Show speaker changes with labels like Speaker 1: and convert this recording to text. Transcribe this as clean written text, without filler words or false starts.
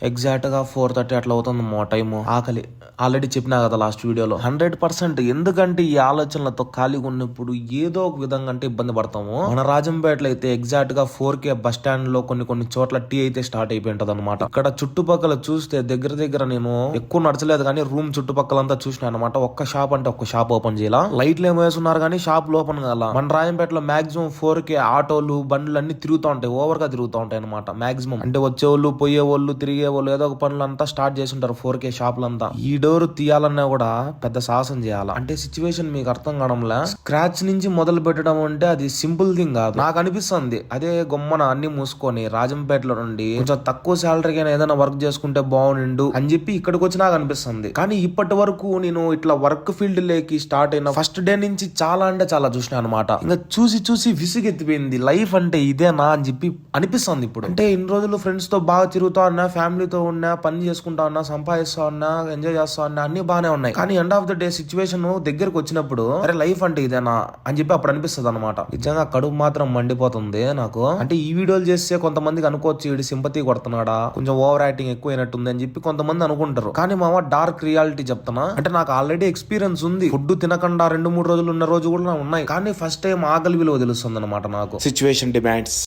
Speaker 1: Exact గా 4:30 అట్లా అవుతుంది మా టైం. ఆకలి ఆల్రెడీ చెప్పినా కదా లాస్ట్ వీడియోలో. 100% ఎందుకంటే ఈ ఆలోచనలతో ఖాళీగా ఉన్నప్పుడు ఏదో ఒక విధంగా అంటే ఇబ్బంది పడతాము. మన రాజంపేటలో అయితే ఎగ్జాక్ట్ గా 4K బస్ స్టాండ్ లో కొన్ని చోట్ల టీ అయితే స్టార్ట్ అయిపోయింటది అనమాట. ఇక్కడ చుట్టుపక్కల చూస్తే దగ్గర నేను ఎక్కువ నడచలేదు కానీ రూమ్ చుట్టుపక్కలంతా చూసిన అనమాట. ఒక్క షాప్ అంటే ఒక్క షాప్ ఓపెన్ చేయాల. లైట్లు ఏమో వేసున్నారు కానీ షాప్ ఓపెన్ కాల. మన రాజంపేటలో మాక్సిమం 4K ఆటోలు బండ్లు అన్ని తిరుగుతూ ఉంటాయి. ఓవర్ గా తిరుగుతూ ఉంటాయి అనమాట. మాక్సిమం అంటే వచ్చేవాళ్ళు పోయేవాళ్ళు తిరిగే వాళ్ళు ఏదో ఒక పనులంతా స్టార్ట్ చేసి ఉంటారు 4K షాపులంతా. ఈ డోర్ తీయాలన్నా కూడా పెద్ద సాహసం చేయాలి. అంటే సిచ్యువేషన్ మీకు అర్థం కావడంలా. స్క్రాచ్ నుంచి మొదలు పెట్టడం అంటే అది సింపుల్ థింగ్ కాదు నాకు అనిపిస్తుంది. అదే గొమ్మన అన్ని మూసుకొని రాజంపేటలో నుండి కొంచెం తక్కువ శాలరీకి ఏదైనా వర్క్ చేసుకుంటే బాగుండు అని చెప్పి ఇక్కడికి వచ్చి నాకు అనిపిస్తుంది. కానీ ఇప్పటి వరకు నేను ఇట్లా వర్క్ ఫీల్డ్ లేకి స్టార్ట్ అయిన ఫస్ట్ డే నుంచి చాలా అంటే చాలా చూసిన అనమాట. ఇంకా చూసి విసిగెత్తిపోయింది. లైఫ్ అంటే ఇదేనా అని చెప్పి అనిపిస్తుంది ఇప్పుడు. అంటే ఇన్ని రోజులు ఫ్రెండ్స్ తో బాగా తిరుగుతా ఉన్నా, ఫ్యామిలీతో ఉన్నా, పని చేసుకుంటా ఉన్నా, సంపాదిస్తా ఉన్నా, ఎంజాయ్ చేస్తా ఉన్నా, అన్ని బాగానే ఉన్నాయి. కానీ end of the day situation దగ్గరకు వచ్చినప్పుడు అరే లైఫ్ అంటే ఇదేనా అని చెప్పి అప్పుడు అనిపిస్తుంది అనమాట. నిజంగా కడుపు మాత్రం మండిపోతుంది నాకు. అంటే ఈ వీడియోలు చేస్తే కొంతమందికి అనుకోవచ్చు వీడి సింపతి కొడుతున్నాడా, కొంచెం ఓవర్ యాక్టింగ్ ఎక్కువ అయినట్టుంది అని చెప్పి కొంతమంది అనుకుంటారు. కానీ మామ డార్క్ రియాలిటీ చెప్తున్నా. అంటే నాకు ఆల్రెడీ ఎక్స్పీరియన్స్ ఉంది. ఫుడ్ తినకుండా 2-3 రోజులు ఉన్న రోజు కూడా ఉన్నాయి. కానీ ఫస్ట్ టైం ఆకలి విలువ తెలుస్తుంది అనమాట నాకు.
Speaker 2: Situation demands